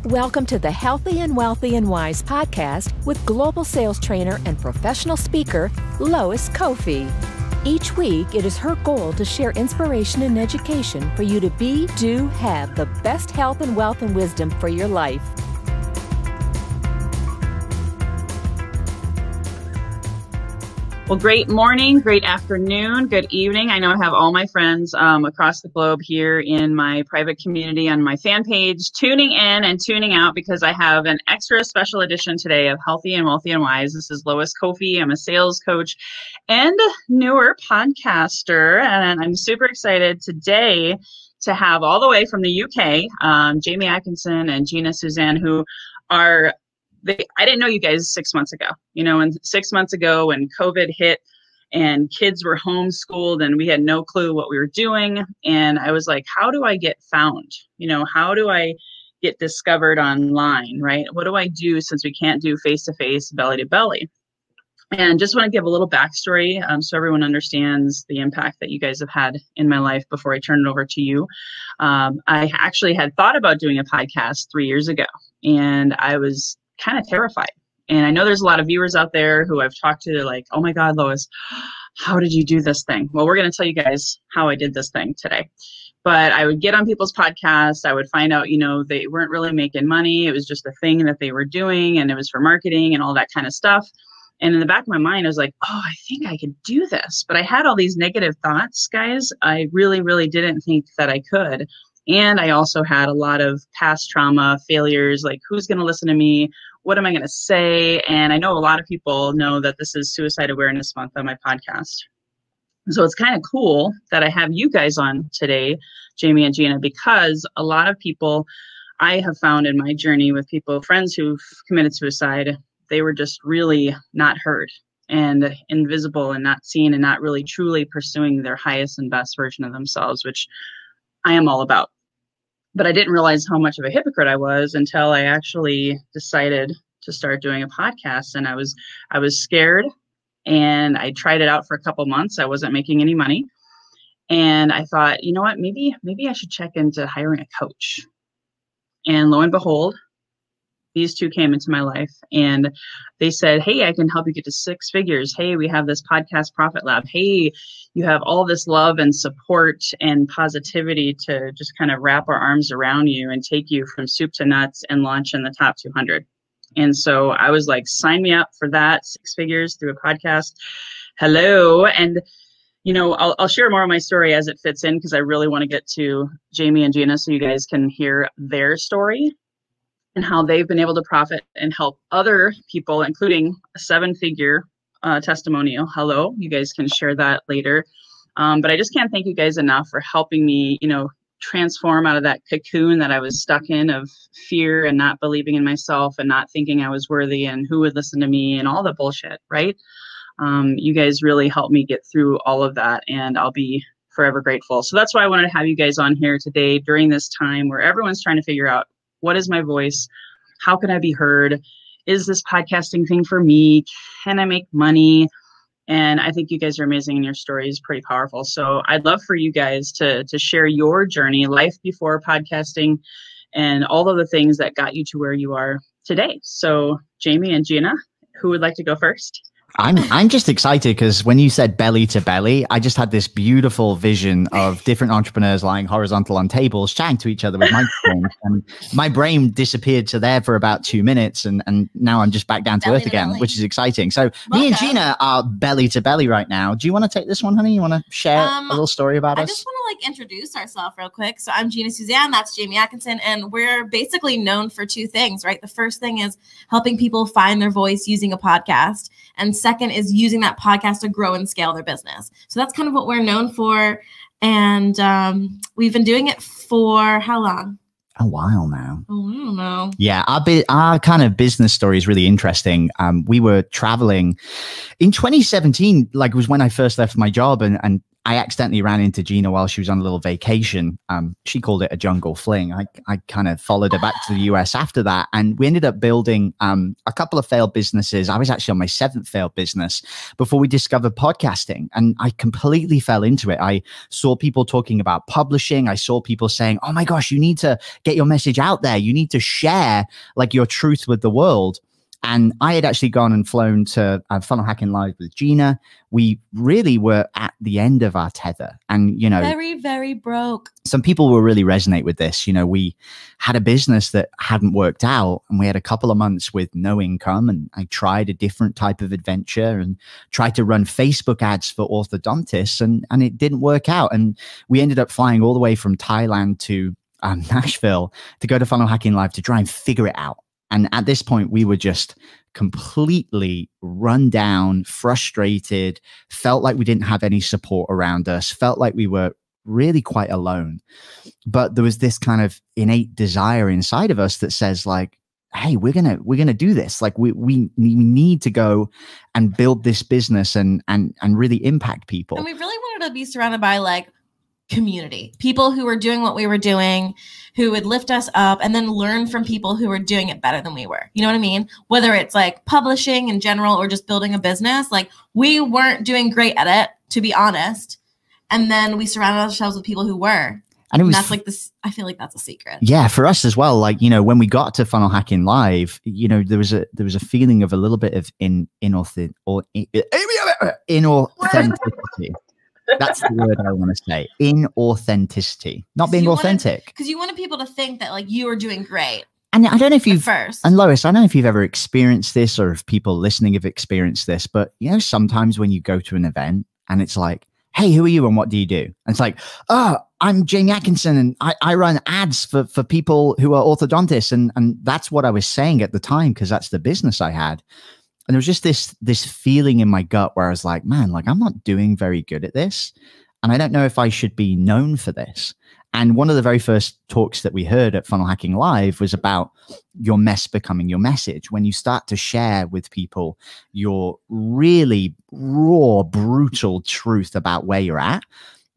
Welcome to the Healthy and Wealthy and Wise podcast with global sales trainer and professional speaker, Lois Kofi. Each week, it is her goal to share inspiration and education for you to be, do, have the best health and wealth and wisdom for your life. Well, great morning, great afternoon, good evening. I know I have all my friends across the globe here in my private community on my fan page tuning in and tuning out because I have an extra special edition today of Healthy and Wealthy and Wise. This is Lois Kofi. I'm a sales coach and newer podcaster, and I'm super excited today to have all the way from the UK, Jamie Atkinson and Gina Suzanne, who are I didn't know you guys 6 months ago, and 6 months ago when COVID hit and kids were homeschooled and we had no clue what we were doing. And I was like, how do I get found? How do I get discovered online, right? What do I do since we can't do face-to-face, belly-to-belly? And just want to give a little backstory so everyone understands the impact that you guys have had in my life before I turn it over to you. I actually had thought about doing a podcast 3 years ago, and I was kind of terrified. And I know there's a lot of viewers out there who I've talked to, like, oh my God, Lois, how did you do this thing? Well, we're going to tell you guys how I did this thing today. But I would get on people's podcasts. I would find out, they weren't really making money. It was just a thing that they were doing, and it was for marketing and all that kind of stuff. And in the back of my mind, I was like, oh, I think I could do this. But I had all these negative thoughts, guys. I really, really didn't think that I could. And I also had a lot of past trauma, failures, like who's going to listen to me? What am I going to say? And I know a lot of people know that this is Suicide Awareness Month on my podcast. So it's kind of cool that I have you guys on today, Jamie and Gina, because a lot of people I have found in my journey with people, friends who've committed suicide, they were just really not heard and invisible and not seen and not really truly pursuing their highest and best version of themselves, which I am all about. But I didn't realize how much of a hypocrite I was until I actually decided to start doing a podcast. And I was scared, and I tried it out for a couple months. I wasn't making any money. And I thought, you know what, maybe I should check into hiring a coach. And lo and behold, these two came into my life, and they said, hey, I can help you get to 6 figures. Hey, we have this podcast profit lab. Hey, you have all this love and support and positivity to just kind of wrap our arms around you and take you from soup to nuts and launch in the top 200. And so I was like, sign me up for that, 6 figures through a podcast. Hello. And I'll share more of my story as it fits in, because I really want to get to Jamie and Gina so you guys can hear their story and how they've been able to profit and help other people, including a 7-figure testimonial. Hello, you guys can share that later. But I just can't thank you guys enough for helping me, transform out of that cocoon that I was stuck in of fear and not believing in myself and not thinking I was worthy and who would listen to me and all the bullshit, right? You guys really helped me get through all of that, and I'll be forever grateful. So that's why I wanted to have you guys on here today during this time where everyone's trying to figure out, what is my voice? How can I be heard? Is this podcasting thing for me? Can I make money? And I think you guys are amazing, and your story is pretty powerful. So I'd love for you guys to share your journey, life before podcasting, and all of the things that got you to where you are today. So Jamie and Gina, who would like to go first? I'm just excited because when you said belly to belly, I just had this beautiful vision of different entrepreneurs lying horizontal on tables, chatting to each other with microphones. And my brain disappeared to there for about 2 minutes. And now I'm just back down to earth again, which is exciting. So me and Gina are belly to belly right now. Do you want to take this one, honey? You want to share a little story about us? I just want to introduce ourselves real quick. So I'm Gina Suzanne. That's Jamie Atkinson. And we're basically known for 2 things, right? The first thing is helping people find their voice using a podcast. And second is using that podcast to grow and scale their business. So that's kind of what we're known for. And we've been doing it for how long? A while now. A while now. Yeah, our kind of business story is really interesting. We were traveling in 2017, like it was when I first left my job, and I accidentally ran into Gina while she was on a little vacation. She called it a jungle fling. I kind of followed her back to the US after that. And we ended up building a couple of failed businesses. I was actually on my 7th failed business before we discovered podcasting. And I completely fell into it. I saw people talking about publishing. I saw people saying, oh my gosh, you need to get your message out there. You need to share like your truth with the world. And I had actually gone and flown to Funnel Hacking Live with Gina. We really were at the end of our tether. And, you know, very, very broke. Some people will really resonate with this. You know, we had a business that hadn't worked out, and we had a couple of months with no income. And I tried a different type of adventure and tried to run Facebook ads for orthodontists, and it didn't work out. And we ended up flying all the way from Thailand to Nashville to go to Funnel Hacking Live to try and figure it out. And at this point, we were just completely run down, frustrated, felt like we didn't have any support around us, felt like we were really quite alone. But there was this kind of innate desire inside of us that says like, hey, we're gonna do this. Like we need to go and build this business and really impact people. And we really wanted to be surrounded by like community, people who were doing what we were doing, who would lift us up, and then learn from people who were doing it better than we were. You know what I mean? Whether it's like publishing in general or just building a business, like we weren't doing great at it, to be honest. And then we surrounded ourselves with people who were. And that's like this, I feel like that's a secret. Yeah, for us as well. Like, you know, when we got to Funnel Hacking Live, you know, there was a feeling of a little bit of inauthenticity. That's the word I want to say. Inauthenticity. Not being authentic. Because you wanted people to think that like you were doing great. And I don't know if you've first. And Lois, I don't know if you've ever experienced this or if people listening have experienced this, but you know, sometimes when you go to an event and it's like, hey, who are you and what do you do? And it's like, oh, I'm Jamie Atkinson and I run ads for people who are orthodontists. And that's what I was saying at the time because that's the business I had. And there was just this feeling in my gut where I was like, man, like I'm not doing very good at this. And I don't know if I should be known for this. And one of the very first talks that we heard at Funnel Hacking Live was about your mess becoming your message. When you start to share with people your really raw, brutal truth about where you're at,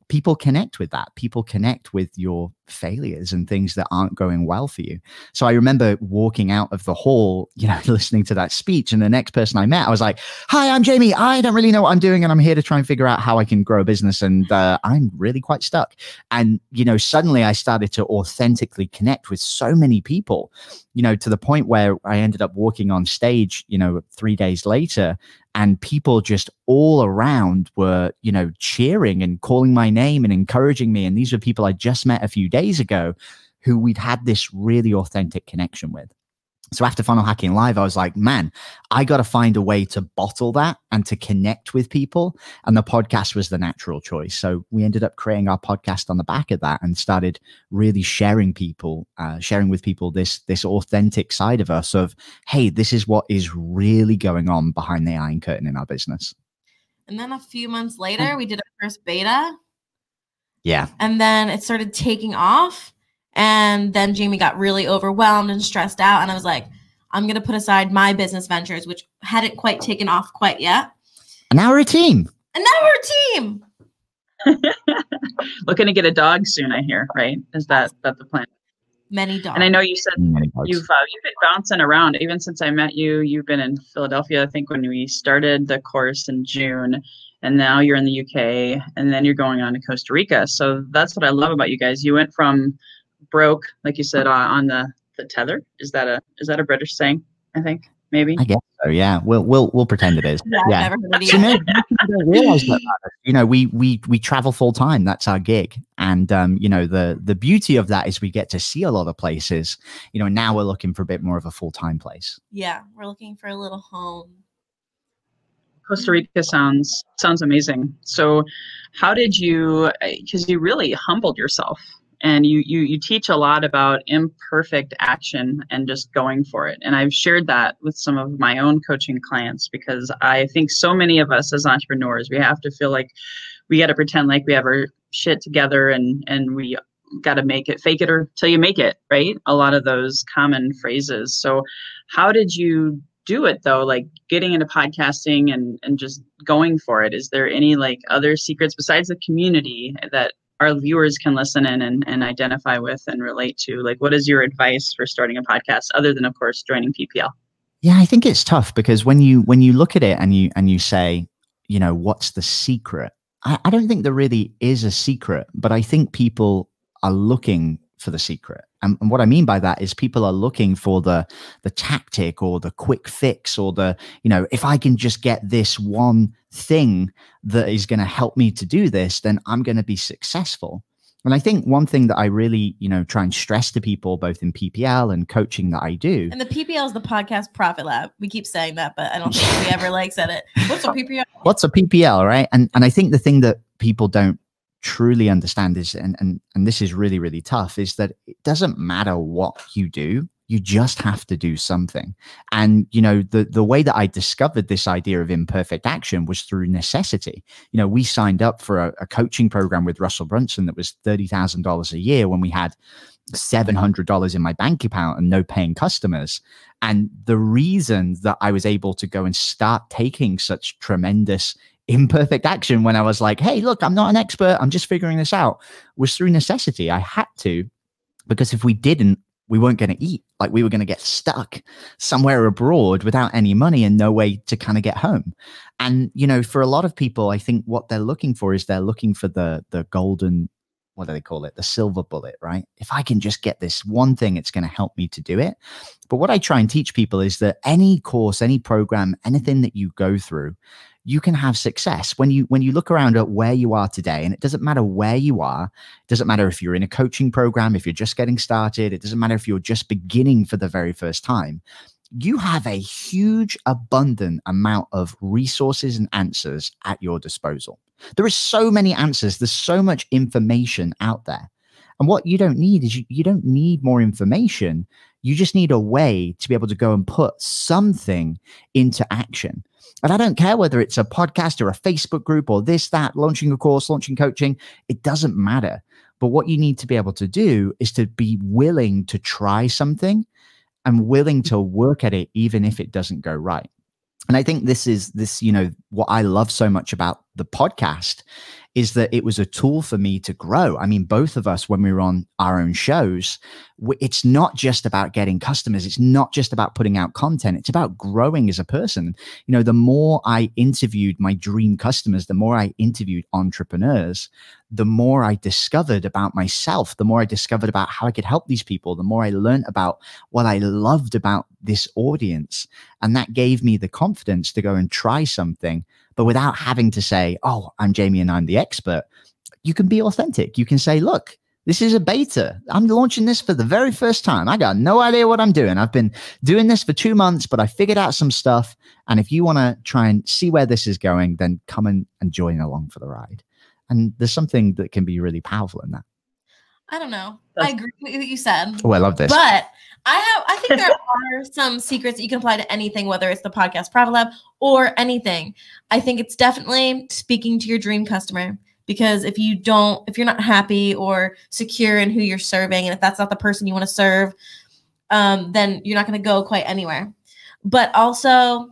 people connect with that. People connect with your failures and things that aren't going well for you. So I remember walking out of the hall, you know, listening to that speech, and the next person I met, I was like, hi, I'm Jamie. I don't really know what I'm doing, and I'm here to try and figure out how I can grow a business, and I'm really quite stuck. And, you know, suddenly I started to authentically connect with so many people, you know, to the point where I ended up walking on stage, you know, 3 days later, and people just all around were, you know, cheering and calling my name and encouraging me. And these were people I just met a few days ago who we'd had this really authentic connection with. So after Funnel Hacking Live, I was like, man, I got to find a way to bottle that and to connect with people. And the podcast was the natural choice. So we ended up creating our podcast on the back of that and started really sharing with people this authentic side of us of, hey, this is what is really going on behind the iron curtain in our business. And then a few months later, we did our first beta. Yeah. And then it started taking off. And then Jamie got really overwhelmed and stressed out. And I was like, I'm going to put aside my business ventures, which hadn't quite taken off quite yet. And now we're a team. Looking to get a dog soon, I hear, right? Is that the plan? Many dogs. And I know you said you've been bouncing around even since I met you. You've been in Philadelphia, I think, when we started the course in June. And now you're in the UK, and then you're going on to Costa Rica. So that's what I love about you guys. You went from broke, like you said, on the tether. Is that a British saying? I think maybe. I guess so. Yeah, we'll pretend it is. Yeah. I've never heard it So no, don't realize that. You know, we travel full time. That's our gig, and you know, the beauty of that is we get to see a lot of places. You know, and now we're looking for a bit more of a full time place. Yeah, we're looking for a little home. Costa Rica sounds amazing. So how did you, because you really humbled yourself, and you teach a lot about imperfect action and just going for it. And I've shared that with some of my own coaching clients, because I think so many of us as entrepreneurs, we have to feel like we got to pretend like we have our shit together, and we got to make it, fake it or till you make it, right? A lot of those common phrases. So how did you do it though, like getting into podcasting and just going for it, is there any like other secrets besides the community that our viewers can listen in and identify with and relate to? Like, what is your advice for starting a podcast other than, of course, joining PPL? Yeah, I think it's tough because when you look at it and you say, you know, what's the secret? I don't think there really is a secret, but I think people are looking for the secret. And what I mean by that is people are looking for the tactic or the quick fix or the, you know, if I can just get this one thing that is going to help me to do this, then I'm going to be successful. And I think one thing that I really, you know, try and stress to people, both in PPL and coaching that I do. And the PPL is the Podcast Profit Lab. We keep saying that, but I don't think we ever like said it. What's a PPL? What's a PPL, right? And I think the thing that people don't truly understand is, and this is really, really tough, is that it doesn't matter what you do. You just have to do something. And, you know, the way that I discovered this idea of imperfect action was through necessity. You know, we signed up for a coaching program with Russell Brunson that was $30,000 a year when we had $700 in my bank account and no paying customers. And the reason that I was able to go and start taking such tremendous imperfect action when I was like, hey, look, I'm not an expert, I'm just figuring this out, was through necessity. I had to, because if we didn't, we weren't going to eat. Like, we were going to get stuck somewhere abroad without any money and no way to kind of get home. And, you know, for a lot of people, I think what they're looking for is they're looking for the golden, what do they call it? The silver bullet, right? If I can just get this one thing, it's going to help me to do it. But what I try and teach people is that any course, any program, anything that you go through, you can have success when you look around at where you are today. And it doesn't matter where you are. It doesn't matter if you're in a coaching program, if you're just getting started. It doesn't matter if you're just beginning for the very first time. You have a huge, abundant amount of resources and answers at your disposal. There are so many answers. There's so much information out there. And what you don't need is you don't need more information. You just need a way to be able to go and put something into action. And I don't care whether it's a podcast or a Facebook group or this, that, launching a course, launching coaching, it doesn't matter. But what you need to be able to do is to be willing to try something and willing to work at it, even if it doesn't go right. And I think this, you know, what I love so much about the podcast is that it was a tool for me to grow. I mean, both of us, when we were on our own shows, it's not just about getting customers. It's not just about putting out content. It's about growing as a person. You know, the more I interviewed my dream customers, the more I interviewed entrepreneurs, the more I discovered about myself, the more I discovered about how I could help these people, the more I learned about what I loved about this audience. And that gave me the confidence to go and try something, but without having to say, oh, I'm Jamie and I'm the expert. You can be authentic. You can say, look, this is a beta. I'm launching this for the very first time. I got no idea what I'm doing. I've been doing this for 2 months, but I figured out some stuff. And if you want to try and see where this is going, then come and join along for the ride. And there's something that can be really powerful in that. I don't know. I agree with what you said. Oh, I love this. But I think there are some secrets that you can apply to anything, whether it's the Podcast Profit Lab or anything. I think it's definitely speaking to your dream customer, because if you're not happy or secure in who you're serving, and if that's not the person you want to serve, then you're not going to go quite anywhere. But also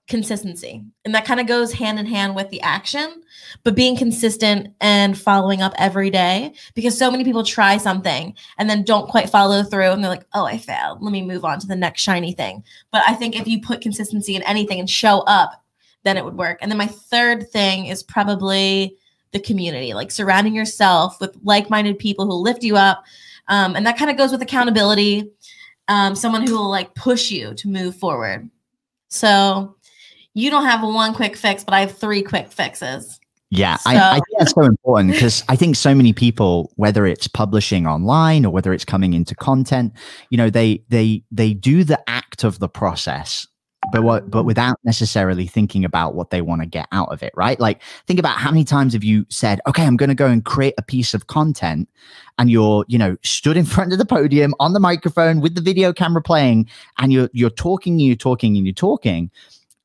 consistency. And that kind of goes hand in hand with the action, but being consistent and following up every day, because so many people try something and then don't quite follow through and they're like, oh, I failed. Let me move on to the next shiny thing. But I think if you put consistency in anything and show up, then it would work. And then my third thing is probably the community, like surrounding yourself with like-minded people who lift you up. And that kind of goes with accountability, someone who will like push you to move forward. So you don't have one quick fix, but I have 3 quick fixes. Yeah, so. I think that's so important, because I think so many people, whether it's publishing online or whether it's coming into content, you know, they do the act of the process, but without necessarily thinking about what they want to get out of it, right? Like, think about how many times have you said, okay, I'm going to go and create a piece of content, and you're, you know, stood in front of the podium on the microphone with the video camera playing, and you're talking.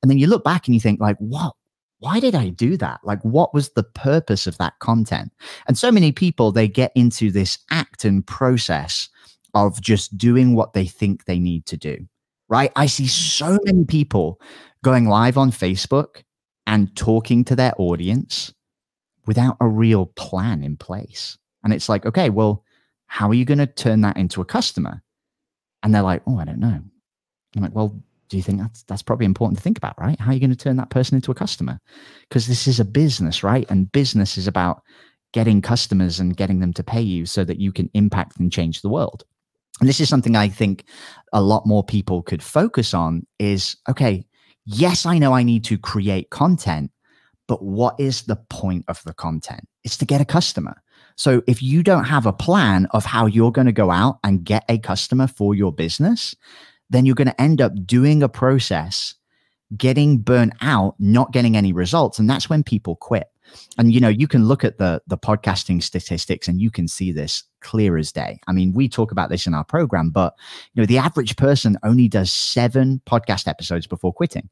And then you look back and you think, like, what? Why did I do that? Like, what was the purpose of that content? And so many people, they get into this act and process of just doing what they think they need to do. right? I see so many people going live on Facebook and talking to their audience without a real plan in place. And it's like, okay, well, how are you going to turn that into a customer? And they're like, oh, I don't know. I'm like, well, do you think that's probably important to think about, right? How are you going to turn that person into a customer? Because this is a business, right? And business is about getting customers and getting them to pay you so that you can impact and change the world. And this is something I think a lot more people could focus on is, okay, yes, I know I need to create content, but what is the point of the content? It's to get a customer. So if you don't have a plan of how you're going to go out and get a customer for your business, then you're going to end up doing a process, getting burnt out, not getting any results. And that's when people quit. And, you know, you can look at the podcasting statistics and you can see this clear as day. I mean, we talk about this in our program, but, you know, the average person only does 7 podcast episodes before quitting,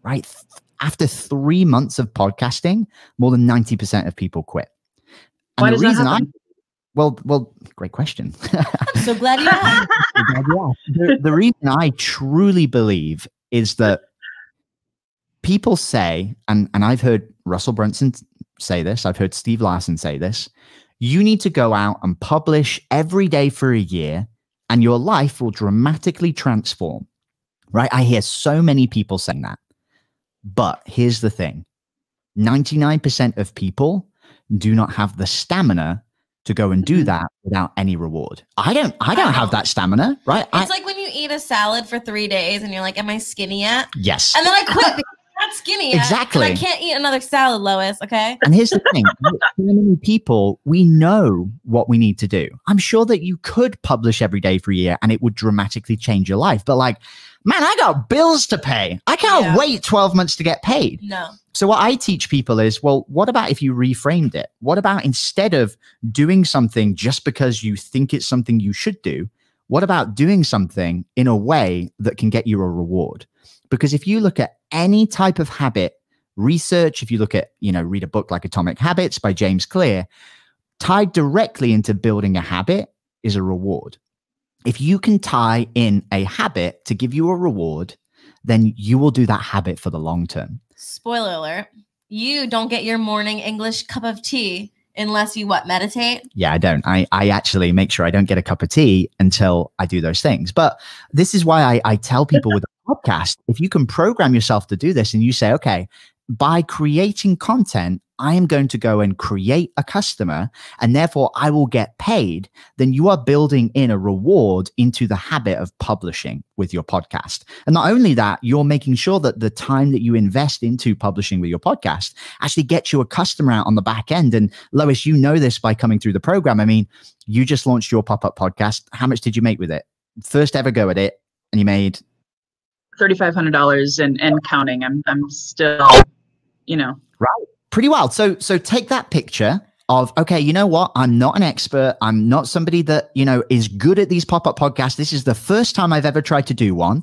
right? After 3 months of podcasting, more than 90% of people quit. And Why the does that reason happen? Well, great question. I'm so glad you asked. The reason I truly believe is that people say, and I've heard Russell Brunson say this, I've heard Steve Larson say this, you need to go out and publish every day for a year and your life will dramatically transform, right? I hear so many people saying that. But here's the thing, 99% of people do not have the stamina to go and do that without any reward. I don't have that stamina, right? It's like when you eat a salad for 3 days and you're like, am I skinny yet? Yes. And then I quit because I'm not skinny yet. Exactly. And I can't eat another salad, Lois, okay? And here's the thing, so many people, we know what we need to do. I'm sure that you could publish every day for a year and it would dramatically change your life. But like, man, I got bills to pay. I can't wait 12 months to get paid. No. So what I teach people is, well, what about if you reframed it? What about instead of doing something just because you think it's something you should do, what about doing something in a way that can get you a reward? Because if you look at any type of habit research, if you look at, you know, read a book like Atomic Habits by James Clear, tied directly into building a habit is a reward. If you can tie in a habit to give you a reward, then you will do that habit for the long term. Spoiler alert. You don't get your morning English cup of tea unless you meditate? Yeah, I don't. I actually make sure I don't get a cup of tea until I do those things. But this is why I tell people with a podcast, if you can program yourself to do this and you say, okay, by creating content, I am going to go and create a customer and therefore I will get paid, then you are building in a reward into the habit of publishing with your podcast. And not only that, you're making sure that the time that you invest into publishing with your podcast actually gets you a customer out on the back end. And Lois, you know this by coming through the program. I mean, you just launched your pop-up podcast. How much did you make with it? First ever go at it, and you made $3,500 and counting. I'm still, you know. Right. Pretty wild. So take that picture of, okay, you know what? I'm not an expert. I'm not somebody that, you know, is good at these pop-up podcasts. This is the first time I've ever tried to do one.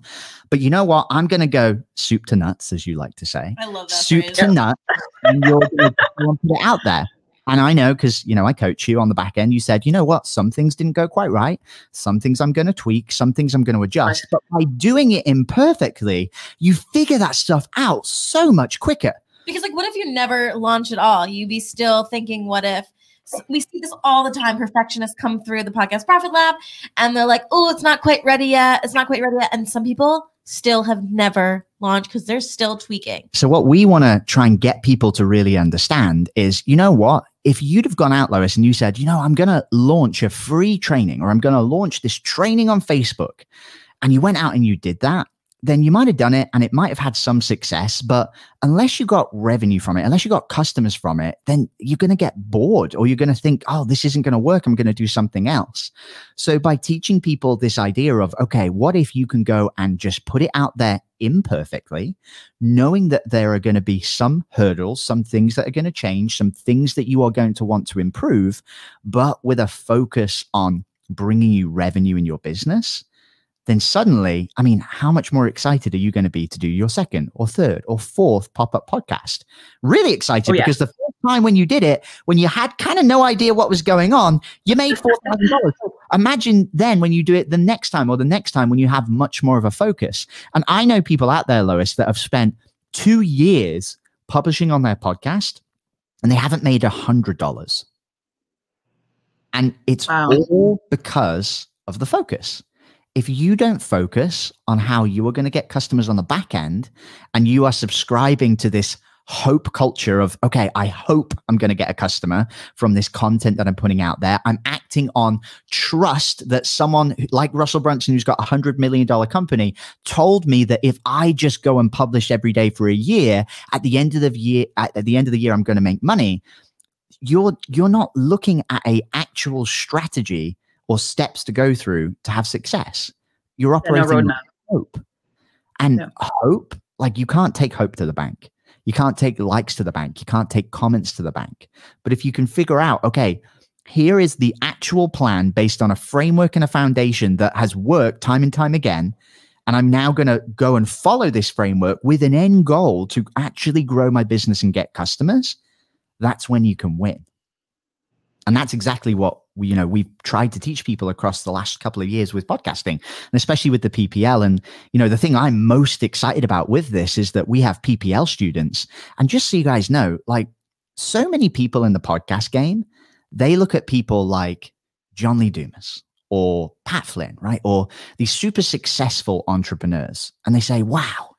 But you know what? I'm going to go soup to nuts, as you like to say. I love that soup phrase. to nuts. And you're going to put it out there. And I know, because, you know, I coach you on the back end. You said, you know what? Some things didn't go quite right. Some things I'm going to tweak. Some things I'm going to adjust. But by doing it imperfectly, you figure that stuff out so much quicker. Because like, what if you never launch at all? You'd be still thinking, what if? We see this all the time. Perfectionists come through the Podcast Profit Lab and they're like, oh, it's not quite ready yet. It's not quite ready yet. And some people still have never launched because they're still tweaking. So what we want to try and get people to really understand is, you know what? If you'd have gone out, Lois, and you said, you know, I'm going to launch a free training, or I'm going to launch this training on Facebook, and you went out and you did that, then you might have done it and it might have had some success, but unless you got revenue from it, unless you got customers from it, then you're going to get bored, or you're going to think, oh, this isn't going to work. I'm going to do something else. So by teaching people this idea of, okay, what if you can go and just put it out there imperfectly, knowing that there are going to be some hurdles, some things that are going to change, some things that you are going to want to improve, but with a focus on bringing you revenue in your business, then suddenly, I mean, how much more excited are you going to be to do your second or third or fourth pop-up podcast? Really excited because the first time when you did it, when you had kind of no idea what was going on, you made $4,000. So imagine then when you do it the next time or the next time when you have much more of a focus. And I know people out there, Lois, that have spent 2 years publishing on their podcast and they haven't made $100. And it's all because of the focus. If you don't focus on how you are going to get customers on the back end and you are subscribing to this hope culture of, okay, I hope I'm going to get a customer from this content that I'm putting out there. I'm acting on trust that someone like Russell Brunson, who's got $100 million company, told me that if I just go and publish every day for a year, at the end of the year, I'm going to make money. You're not looking at a actual strategy or steps to go through to have success. You're operating on hope. And hope, like you can't take hope to the bank. You can't take likes to the bank. You can't take comments to the bank. But if you can figure out, okay, here is the actual plan based on a framework and a foundation that has worked time and time again, and I'm now going to go and follow this framework with an end goal to actually grow my business and get customers, that's when you can win. And that's exactly what we've tried to teach people across the last couple of years with podcasting, and especially with the PPL. And, the thing I'm most excited about with this is that we have PPL students. And just so you guys know, like so many people in the podcast game, they look at people like John Lee Dumas or Pat Flynn, right? Or these super successful entrepreneurs. And they say, wow,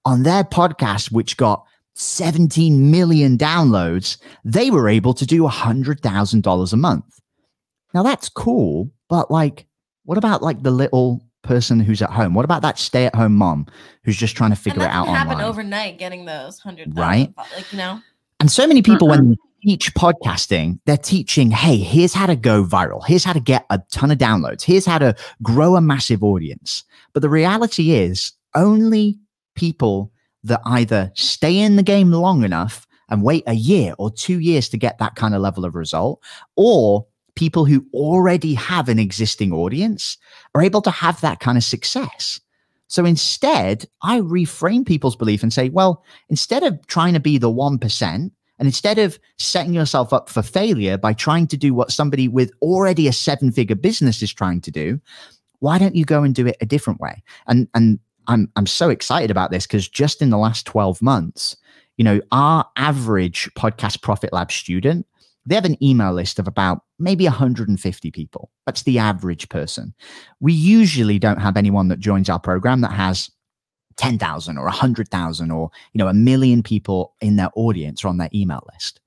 on their podcast, which got 17 million downloads, they were able to do $100,000 a month. Now that's cool, but like, what about like the little person who's at home? What about that stay-at-home mom who's just trying to figure it out online? Happen overnight, getting those 100,000, right? Like, And so many people, when they teach podcasting, they're teaching, hey, here's how to go viral. Here's how to get a ton of downloads. Here's how to grow a massive audience. But the reality is only people that either stay in the game long enough and wait a year or 2 years to get that kind of level of result, or people who already have an existing audience are able to have that kind of success. So instead, I reframe people's belief and say, well, instead of trying to be the 1%, and instead of setting yourself up for failure by trying to do what somebody with already a 7-figure business is trying to do, why don't you go and do it a different way? And I'm so excited about this because just in the last 12 months, our average Podcast Profit Lab student, they have an email list of about maybe 150 people. That's the average person. We usually don't have anyone that joins our program that has 10,000 or 100,000 or, 1 million people in their audience or on their email list.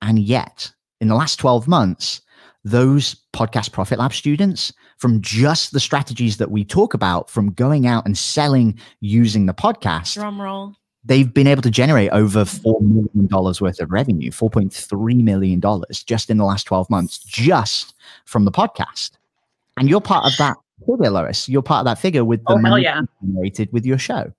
And yet in the last 12 months, those Podcast Profit Lab students, from just the strategies that we talk about, from going out and selling using the podcast, drum roll, they've been able to generate over $4 million worth of revenue, $4.3 million just in the last 12 months, just from the podcast. And you're part of that figure, Lois. You're part of that figure with the money generated with your show.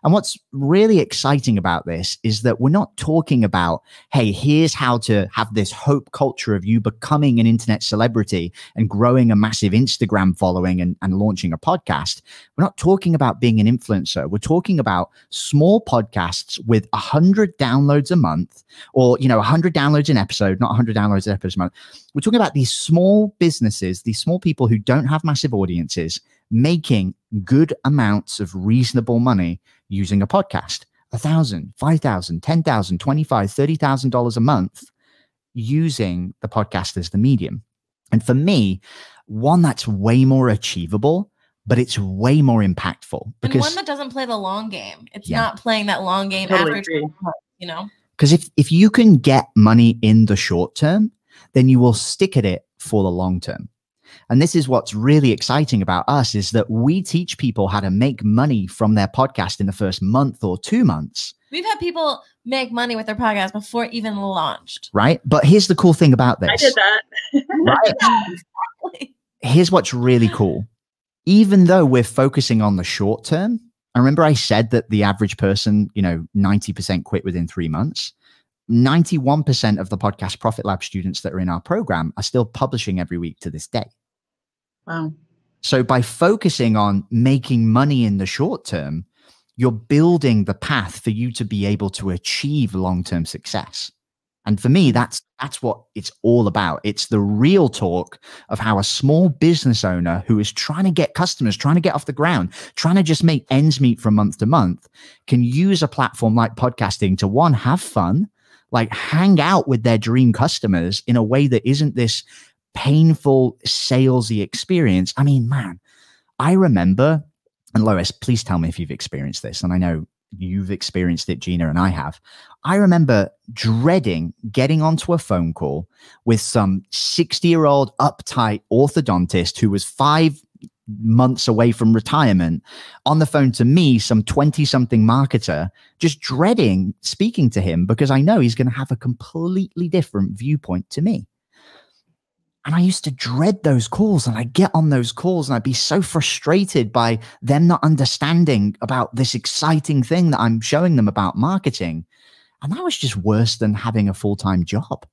And what's really exciting about this is that we're not talking about, hey, here's how to have this hope culture of you becoming an internet celebrity and growing a massive Instagram following and launching a podcast. We're not talking about being an influencer. We're talking about small podcasts with 100 downloads a month, or 100 downloads an episode, not 100 downloads an episode a month. We're talking about these small businesses, these small people who don't have massive audiences, making good amounts of reasonable money using a podcast. $1,000, $5,000, $10,000, $25,000, $30,000 a month using the podcast as the medium. And for me, one that's way more achievable, but it's way more impactful. Because, and one that doesn't play the long game. It's not playing that long game after 12 months, Because if you can get money in the short term, then you will stick at it for the long term. And this is what's really exciting about us, is that we teach people how to make money from their podcast in the first month or 2 months. We've had people make money with their podcast before it even launched. Right. But here's the cool thing about this. I did that. Right? Exactly. Here's what's really cool. Even though we're focusing on the short term, I remember I said that the average person, 90% quit within 3 months. 91% of the Podcast Profit Lab students that are in our program are still publishing every week to this day. Wow. So by focusing on making money in the short term, you're building the path for you to be able to achieve long-term success. And for me, that's what it's all about. It's the real talk of how a small business owner who is trying to get customers, trying to get off the ground, trying to just make ends meet from month to month, can use a platform like podcasting to, one, have fun, like hang out with their dream customers in a way that isn't this painful salesy experience. I mean, man, I remember, and Lois, please tell me if you've experienced this. And I know you've experienced it, Gina, and I have. I remember dreading getting onto a phone call with some 60-year-old uptight orthodontist who was 5 months away from retirement on the phone to me, some 20-something marketer, just dreading speaking to him because I know he's going to have a completely different viewpoint to me. And I used to dread those calls, and I'd get on those calls and I'd be so frustrated by them not understanding about this exciting thing that I'm showing them about marketing. And that was just worse than having a full-time job.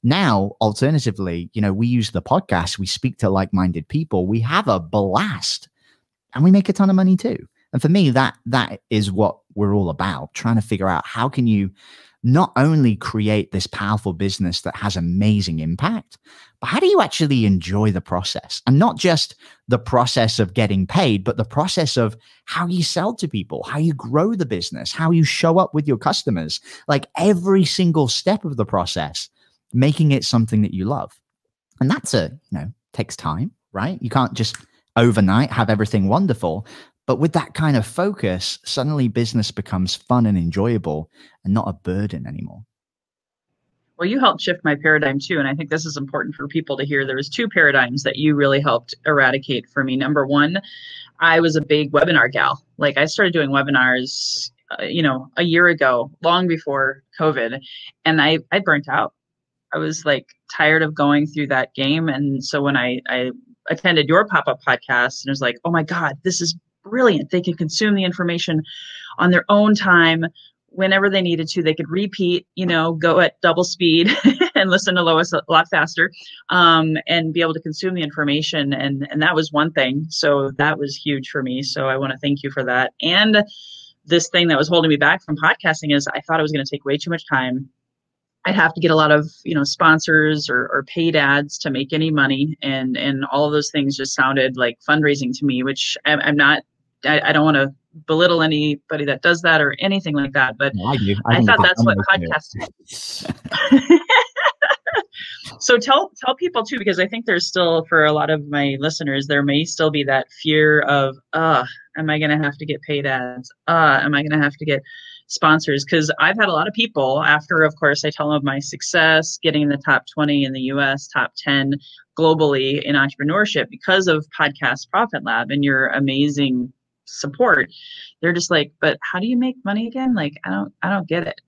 Now, alternatively, you know, we use the podcast, we speak to like-minded people, we have a blast, and we make a ton of money too. And for me, that is what we're all about, trying to figure out how can you not only create this powerful business that has amazing impact, but how do you actually enjoy the process? And not just the process of getting paid, but the process of how you sell to people, how you grow the business, how you show up with your customers, like every single step of the process, making it something that you love. And that's takes time, right? You can't just overnight have everything wonderful. But with that kind of focus, suddenly business becomes fun and enjoyable and not a burden anymore. Well, you helped shift my paradigm too. And I think this is important for people to hear. There was 2 paradigms that you really helped eradicate for me. Number one, I was a big webinar gal. Like I started doing webinars, a year ago, long before COVID, and I burnt out. I was like tired of going through that game. And so when I attended your pop-up podcast and it was like, oh my God, this is brilliant. They could consume the information on their own time whenever they needed to. They could repeat, go at double speed and listen to Lois a lot faster, and be able to consume the information. And that was one thing. So that was huge for me. So I want to thank you for that. And this thing that was holding me back from podcasting is I thought it was going to take way too much time. I'd have to get a lot of, sponsors or paid ads to make any money. And all of those things just sounded like fundraising to me, which I'm not, I don't want to belittle anybody that does that or anything like that. But no, I thought that's what podcasting is. So tell people too, because I think there's still, for a lot of my listeners, there may still be that fear of, am I going to have to get paid ads? Am I going to have to get sponsors? Because I've had a lot of people after, of course, I tell them of my success, getting in the top 20 in the US, top 10 globally in entrepreneurship because of Podcast Profit Lab and your amazing support. They're just like, but how do you make money again? Like, I don't get it.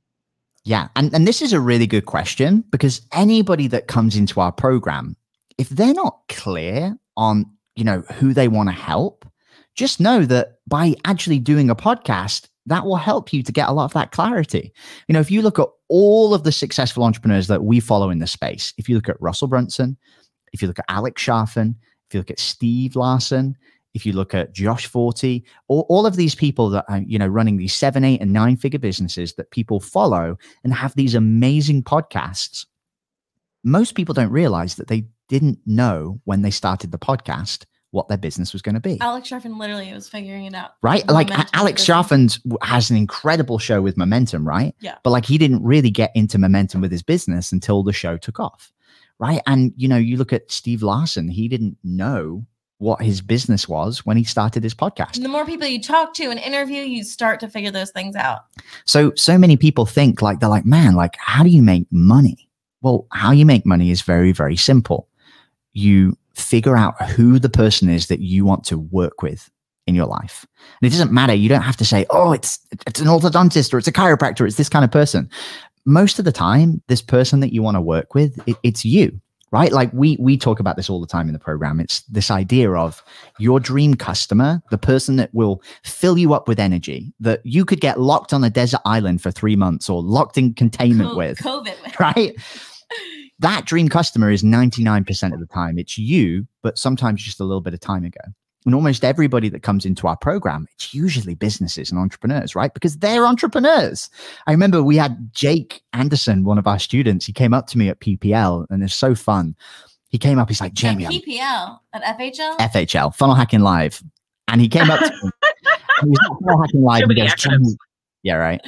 Yeah. And this is a really good question, because anybody that comes into our program, if they're not clear on, who they want to help, just know that by actually doing a podcast, that will help you to get a lot of that clarity. If you look at all of the successful entrepreneurs that we follow in the space, if you look at Russell Brunson, if you look at Alex Sharfin, if you look at Steve Larson, if you look at Josh Forti, all of these people that are, running these 7, 8, and 9-figure businesses that people follow and have these amazing podcasts, most people don't realize that they didn't know when they started the podcast what their business was going to be. Alex Sharfin literally was figuring it out. Right? Like Alex Sharfin has an incredible show with momentum, right? Yeah. But like he didn't really get into momentum with his business until the show took off, right? And, you look at Steve Larson, he didn't know what his business was when he started his podcast. And the more people you talk to and interview, you start to figure those things out. So many people think they're like, man, like, how do you make money? Well, how you make money is very, very simple. You figure out who the person is that you want to work with in your life. And it doesn't matter. You don't have to say, oh, it's an orthodontist or it's a chiropractor. It's this kind of person. Most of the time, this person that you want to work with, it's you. Right? Like we talk about this all the time in the program. It's this idea of your dream customer, the person that will fill you up with energy, that you could get locked on a desert island for 3 months or locked in containment with. COVID. Right? That dream customer is 99% of the time. It's you, but sometimes just a little bit of time ago. And almost everybody that comes into our program, it's usually businesses and entrepreneurs, right? Because they're entrepreneurs. I remember we had Jake Anderson, one of our students. He came up to me at PPL, and it's so fun. He came up, he's like, Jamie. At PPL? At FHL? FHL, Funnel Hacking Live. And he came up to me. He was not Funnel Hacking Live. He goes, Jamie, yeah, right.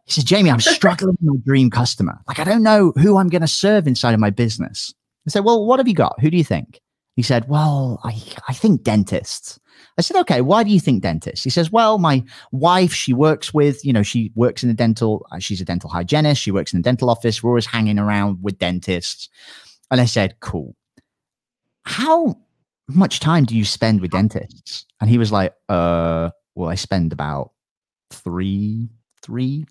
He says, Jamie, I'm struggling with my dream customer. Like, I don't know who I'm going to serve inside of my business. I said, well, what have you got? Who do you think? He said, well, I think dentists. I said, okay, why do you think dentists? He says, well, my wife, she works with, she works in a dental, she's a dental hygienist. She works in a dental office. We're always hanging around with dentists. And I said, cool. How much time do you spend with dentists? And he was like, well, I spend about 3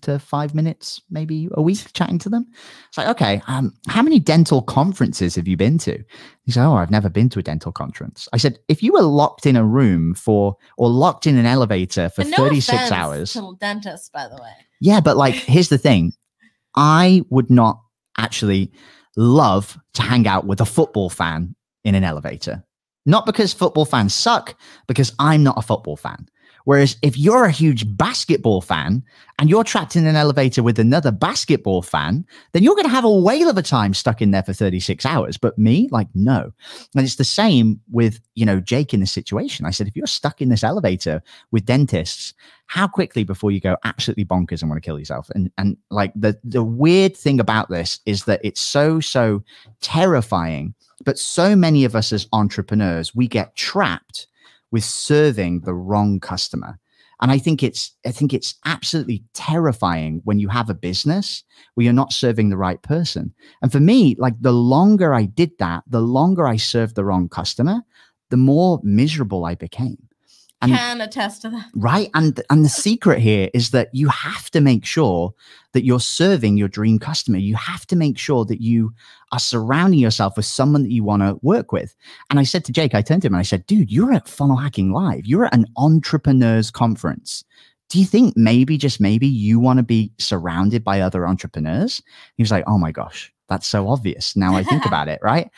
to 5 minutes, maybe a week chatting to them. It's like, okay, how many dental conferences have you been to? He said, oh, I've never been to a dental conference. I said, if you were locked in a room or locked in an elevator for 36 hours. To dentists, by the way. Yeah, but like, here's the thing. I would not actually love to hang out with a football fan in an elevator. Not because football fans suck, because I'm not a football fan. Whereas if you're a huge basketball fan and you're trapped in an elevator with another basketball fan, then you're going to have a whale of a time stuck in there for 36 hours. But me, like, no. And it's the same with, Jake in this situation. I said, if you're stuck in this elevator with dentists, how quickly before you go absolutely bonkers and want to kill yourself? And like the weird thing about this is that it's so terrifying. But so many of us as entrepreneurs, we get trapped with serving the wrong customer. And I think it's absolutely terrifying when you have a business where you're not serving the right person. And for me, like, the longer I did that, the longer I served the wrong customer, the more miserable I became. And, can attest to that. Right. And the secret here is that you have to make sure that you're serving your dream customer. You have to make sure that you are surrounding yourself with someone that you want to work with. And I said to Jake, I turned to him and I said, dude, you're at Funnel Hacking Live. You're at an entrepreneurs conference. Do you think maybe, just maybe, you want to be surrounded by other entrepreneurs? He was like, oh my gosh, that's so obvious. Now I think about it, right?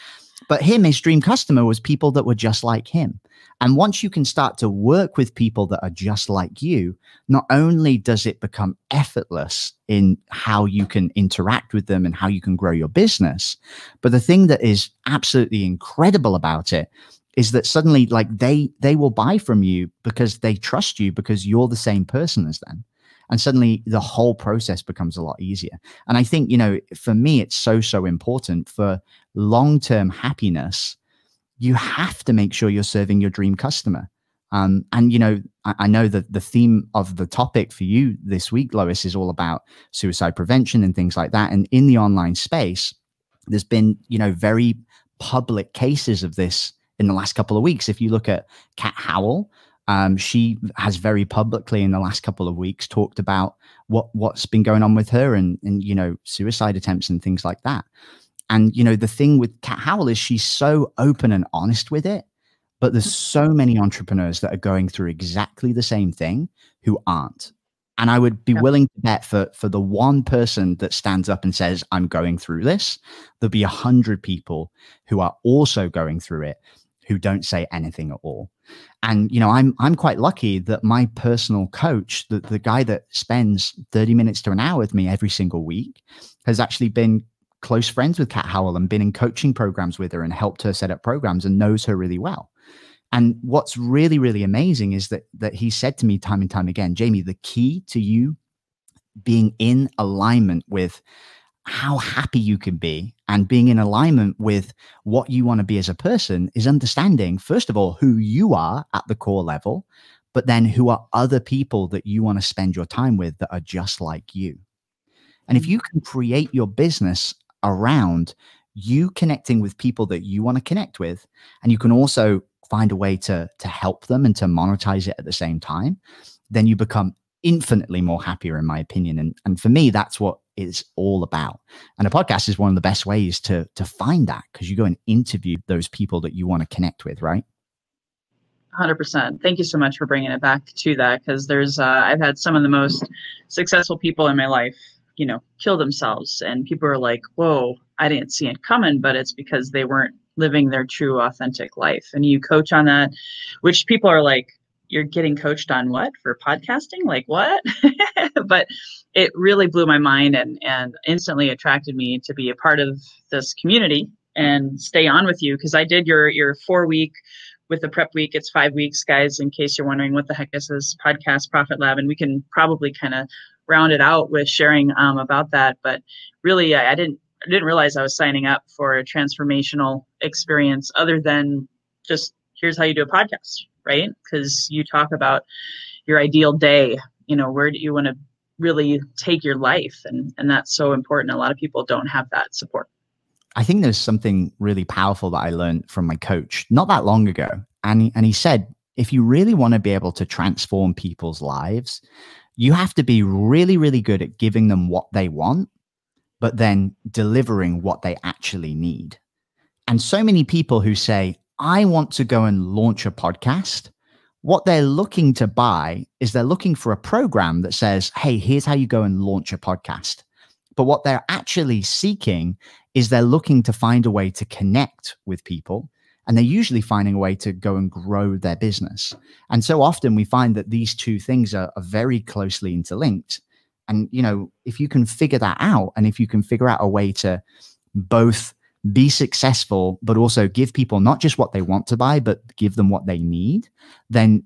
But his dream customer was people that were just like him. And once you can start to work with people that are just like you, not only does it become effortless in how you can interact with them and how you can grow your business, but the thing that is absolutely incredible about it is that suddenly, like, they will buy from you because they trust you, because you're the same person as them. And suddenly the whole process becomes a lot easier. And I think, for me, it's so important for long-term happiness. You have to make sure you're serving your dream customer. And, I know that the theme of the topic for you this week, Lois, is all about suicide prevention and things like that. And in the online space, there's been, very public cases of this in the last couple of weeks. If you look at Kat Howell, she has very publicly in the last couple of weeks talked about what's been going on with her and suicide attempts and things like that. And, the thing with Kat Howell is she's so open and honest with it, but there's so many entrepreneurs that are going through exactly the same thing who aren't. And I would be willing to bet for the one person that stands up and says, I'm going through this, there'll be 100 people who are also going through it who don't say anything at all. And, I'm quite lucky that my personal coach, the guy that spends 30 minutes to an hour with me every single week, has actually been close friends with Kat Howell and been in coaching programs with her and helped her set up programs and knows her really well. And what's really, really amazing is that he said to me time and time again, Jamie, the key to you being in alignment with how happy you can be and being in alignment with what you want to be as a person is understanding, first of all, who you are at the core level, but then who are other people that you want to spend your time with that are just like you. And if you can create your business around you connecting with people that you want to connect with, and you can also find a way to help them and to monetize it at the same time, then you become infinitely more happier, in my opinion. And for me, that's what it's all about. And a podcast is one of the best ways to find that, because you go and interview those people that you want to connect with, right? 100%. Thank you so much for bringing it back to that, because there's I've had some of the most successful people in my life, kill themselves, and people are like, whoa, I didn't see it coming, but it's because they weren't living their true, authentic life. And you coach on that, which people are like, you're getting coached on what, for podcasting? Like what? But it really blew my mind and instantly attracted me to be a part of this community and stay on with you. Cause I did your 4-week with the prep week. It's 5 weeks, guys, in case you're wondering what the heck is this podcast Profit Lab. And we can probably kind of round it out with sharing about that. But really, I didn't realize I was signing up for a transformational experience other than just here's how you do a podcast, right? Because you talk about your ideal day, where do you want to really take your life? And that's so important. A lot of people don't have that support. I think there's something really powerful that I learned from my coach not that long ago. And he said, if you really want to be able to transform people's lives, you have to be really, really good at giving them what they want, but then delivering what they actually need. And so many people who say, I want to go and launch a podcast, what they're looking to buy is they're looking for a program that says, hey, here's how you go and launch a podcast. But what they're actually seeking is they're looking to find a way to connect with people. And they're usually finding a way to go and grow their business. And so often we find that these two things are very closely interlinked. And, if you can figure that out, and if you can figure out a way to both be successful, but also give people not just what they want to buy, but give them what they need, then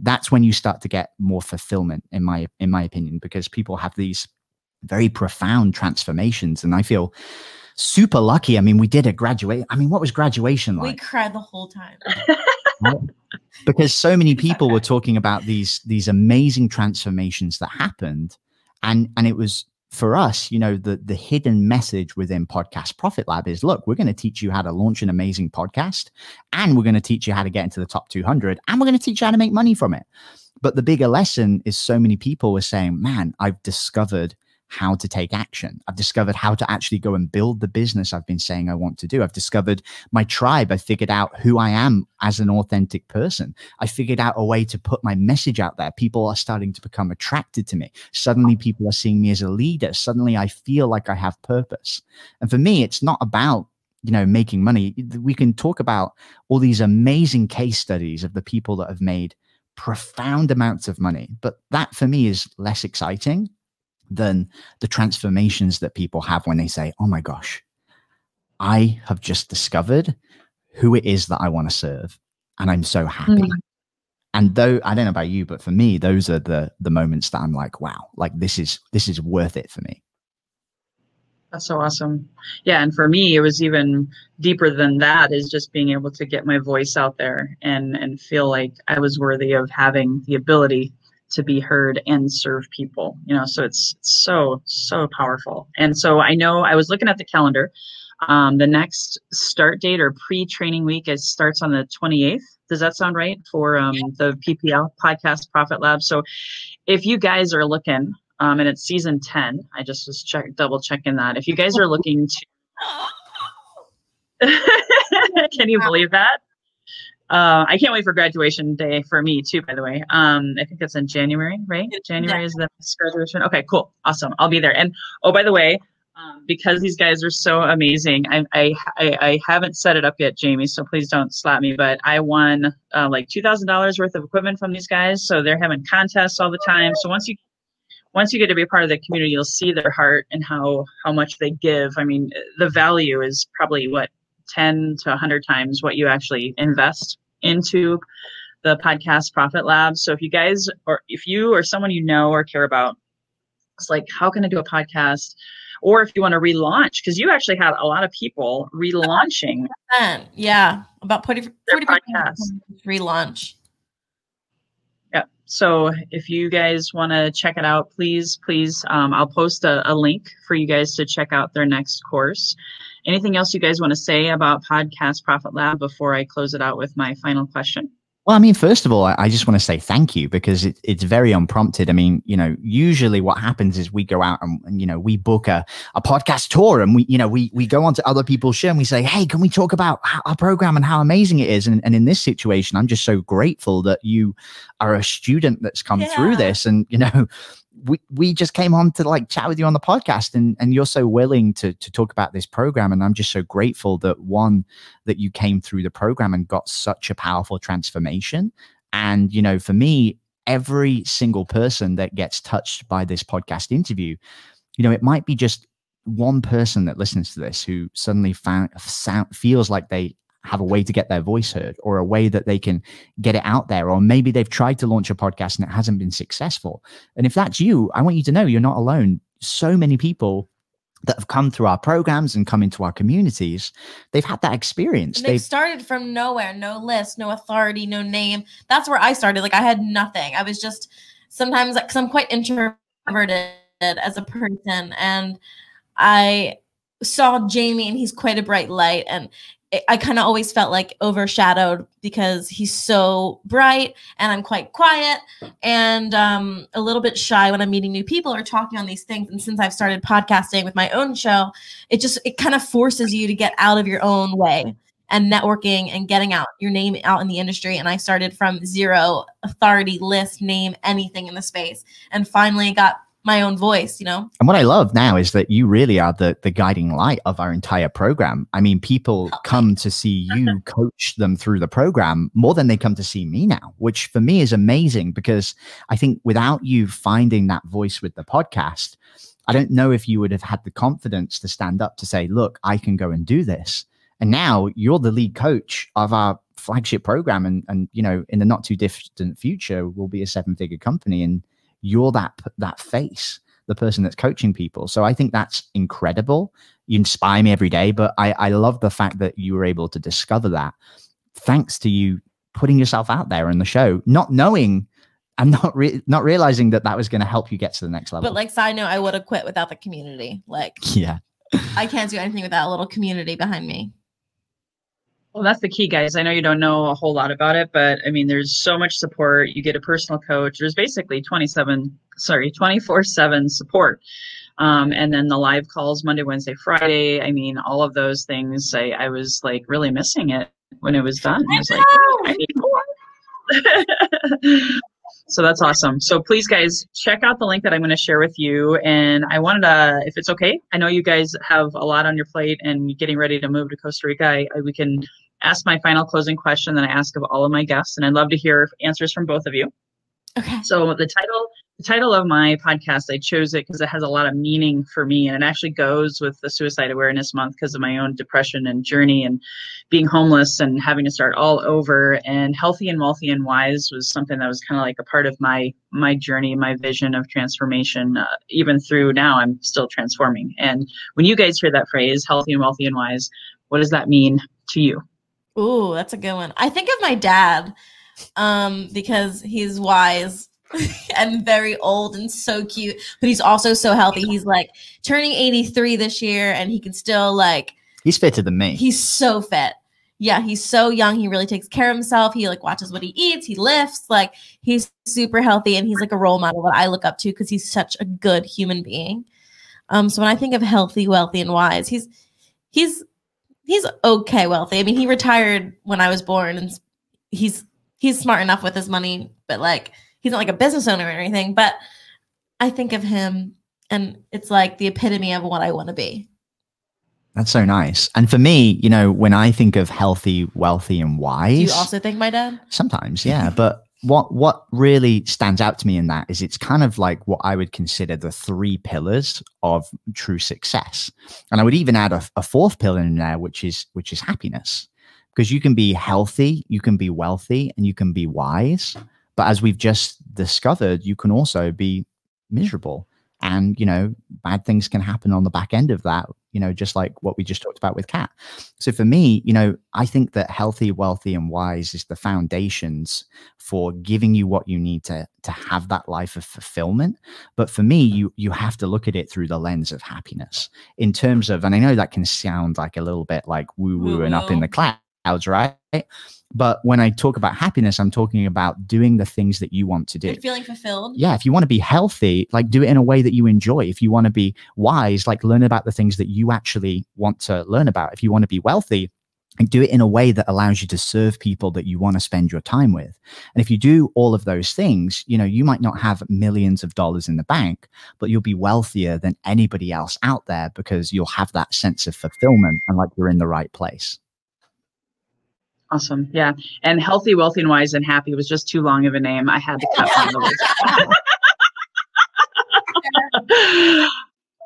that's when you start to get more fulfillment, in my opinion, because people have these very profound transformations. And I feel super lucky. I mean, we did a graduate. I mean, what was graduation like? We cried the whole time. Because so many people were talking about these amazing transformations that happened. And it was, for us, the hidden message within Podcast Profit Lab is, look, we're going to teach you how to launch an amazing podcast, and we're going to teach you how to get into the top 200, and we're going to teach you how to make money from it. But the bigger lesson is, so many people were saying, man, I've discovered how to take action. I've discovered how to actually go and build the business I've been saying I want to do. I've discovered my tribe. I figured out who I am as an authentic person. I figured out a way to put my message out there. People are starting to become attracted to me. Suddenly people are seeing me as a leader. Suddenly I feel like I have purpose. And for me, it's not about, making money. We can talk about all these amazing case studies of the people that have made profound amounts of money. But that for me is less exciting than the transformations that people have when they say, oh my gosh, I have just discovered who it is that I want to serve. And I'm so happy. And though, I don't know about you, but for me, those are the moments that I'm like, wow, like this is worth it for me. That's so awesome. Yeah. And for me, it was even deeper than that, is just being able to get my voice out there and feel like I was worthy of having the ability to be heard and serve people, so it's so powerful. And so I know I was looking at the calendar. The next start date or pre-training week starts on the 28th. Does that sound right for the PPL Podcast Profit Lab? So if you guys are looking, and it's season 10, I just was double checking that. If you guys are looking to, can you believe that? I can't wait for graduation day for me too, by the way. I think it's in January, right? January is the next graduation. Okay, cool. Awesome. I'll be there. And oh, by the way, because these guys are so amazing, I haven't set it up yet, Jamie, so please don't slap me, but I won like $2,000 worth of equipment from these guys. So they're having contests all the time. So once you get to be a part of the community, you'll see their heart and how much they give. I mean, the value is probably 10 to 100 times what you actually invest into the Podcast Profit Lab. So if you guys, or if you or someone you know or care about, it's like, how can I do a podcast? Or if you want to relaunch, because you actually had a lot of people relaunching. Yeah, about 40% podcast relaunch. Yeah. So if you guys want to check it out, please, I'll post a link for you guys to check out their next course. Anything else you guys want to say about Podcast Profit Lab before I close it out with my final question? Well, I mean, first of all, I just want to say thank you, because it's very unprompted. I mean, usually what happens is we go out and we book a podcast tour, and we go on to other people's show and we say, hey, can we talk about our program and how amazing it is? And in this situation, I'm just so grateful that you are a student that's come through this. And, we just came on to like chat with you on the podcast, and you're so willing to talk about this program. And I'm just so grateful that that you came through the program and got such a powerful transformation. And, you know, for me, every single person that gets touched by this podcast interview, you know, it might be just one person that listens to this who suddenly feels like they have a way to get their voice heard, or a way that they can get it out there. Or maybe they've tried to launch a podcast and it hasn't been successful. And if that's you, I want you to know you're not alone. So many people that have come through our programs and come into our communities, they've had that experience. They've started from nowhere, no list, no authority, no name. That's where I started. Like, I had nothing. I was just sometimes, like, because I'm quite introverted as a person, and I saw Jamie, and he's quite a bright light, and I kind of always felt like overshadowed because he's so bright and I'm quite quiet and a little bit shy when I'm meeting new people or talking on these things. And since I've started podcasting with my own show, it kind of forces you to get out of your own way and networking and getting out your name out in the industry. And I started from zero authority, list, name, anything in the space, and finally got my own voice, you know? And what I love now is that you really are the guiding light of our entire program. I mean, people come to see you coach them through the program more than they come to see me now, which for me is amazing, because I think without you finding that voice with the podcast, I don't know if you would have had the confidence to stand up to say, look, I can go and do this. And now you're the lead coach of our flagship program. And you know, in the not too distant future, we'll be a 7-figure company, and you're that face, the person that's coaching people. So I think that's incredible. You inspire me every day, but I love the fact that you were able to discover that thanks to you putting yourself out there in the show, not knowing and not realizing that was going to help you get to the next level. But like, side note, I would have quit without the community. Like, yeah, I can't do anything without a little community behind me. Well, that's the key, guys. I know you don't know a whole lot about it, but I mean, there's so much support. You get a personal coach. There's basically 24/7 support. And then the live calls Monday, Wednesday, Friday. I mean, all of those things. I was like really missing it when it was done. I was like, oh, I need more. So that's awesome. So please, guys, check out the link that I'm going to share with you. And I wanted to, if it's okay, I know you guys have a lot on your plate and getting ready to move to Costa Rica. We can ask my final closing question that I ask of all of my guests. And I'd love to hear answers from both of you. Okay. So the title of my podcast, I chose it because it has a lot of meaning for me, and it actually goes with the Suicide Awareness Month because of my own depression and journey and being homeless and having to start all over. And Healthy and Wealthy and Wise was something that was kind of like a part of my journey, my vision of transformation. Even through now, I'm still transforming. And when you guys hear that phrase, healthy and wealthy and wise, what does that mean to you? Ooh, that's a good one. I think of my dad because he's wise and very old and so cute, but he's also so healthy. He's like turning 83 this year, and he can still like, he's fitter than me. He's so fit. Yeah, he's so young. He really takes care of himself. He like watches what he eats. He lifts. Like, he's super healthy, and he's like a role model that I look up to because he's such a good human being. So when I think of healthy, wealthy, and wise, he's okay wealthy. I mean, he retired when I was born, and he's smart enough with his money, but like, he's not like a business owner or anything. But I think of him, and it's like the epitome of what I want to be. That's so nice. And for me, you know, when I think of healthy, wealthy, and wise, do you also think my dad? Sometimes, yeah. But what really stands out to me in that is it's kind of like what I would consider the 3 pillars of true success. And I would even add a 4th pillar in there, which is happiness. Because you can be healthy, you can be wealthy, and you can be wise. But as we've just discovered, you can also be miserable. And, you know, bad things can happen on the back end of that, you know, just like what we just talked about with Kat. So for me, you know, I think that healthy, wealthy, and wise is the foundations for giving you what you need to have that life of fulfillment. But for me, you have to look at it through the lens of happiness in terms of, and I know that can sound like a little bit like woo-woo and up in the clouds, right? But when I talk about happiness, I'm talking about doing the things that you want to do. And feeling fulfilled. Yeah. If you want to be healthy, like do it in a way that you enjoy. If you want to be wise, like learn about the things that you actually want to learn about. If you want to be wealthy, and do it in a way that allows you to serve people that you want to spend your time with. And if you do all of those things, you know, you might not have millions of dollars in the bank, but you'll be wealthier than anybody else out there because you'll have that sense of fulfillment and like you're in the right place. Awesome. Yeah. And healthy, wealthy, and wise and happy was just too long of a name. I had to cut one of those.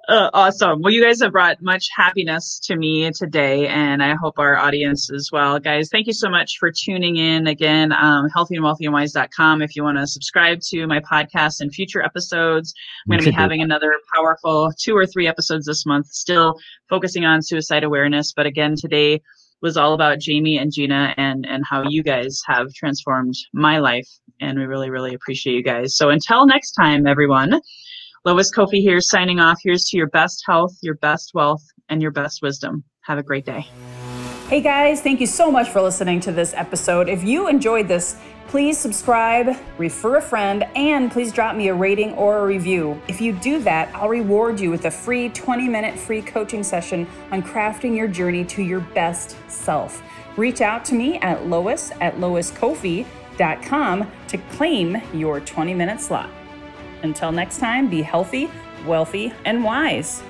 Awesome. Well, you guys have brought much happiness to me today, and I hope our audience as well. Guys, thank you so much for tuning in. Again, healthyandwealthyandwise.com if you want to subscribe to my podcast and future episodes. I'm going to be having another powerful 2 or 3 episodes this month, still focusing on suicide awareness. But again, today was all about Jamie and Gina and how you guys have transformed my life. And we really, really appreciate you guys. So until next time, everyone. Lois Kofi here signing off. Here's to your best health, your best wealth, and your best wisdom. Have a great day. Hey guys, thank you so much for listening to this episode. If you enjoyed this, please subscribe, refer a friend, and please drop me a rating or a review. If you do that, I'll reward you with a free 20-minute free coaching session on crafting your journey to your best self. Reach out to me at lois@loiskofi.com to claim your 20-minute slot. Until next time, be healthy, wealthy, and wise.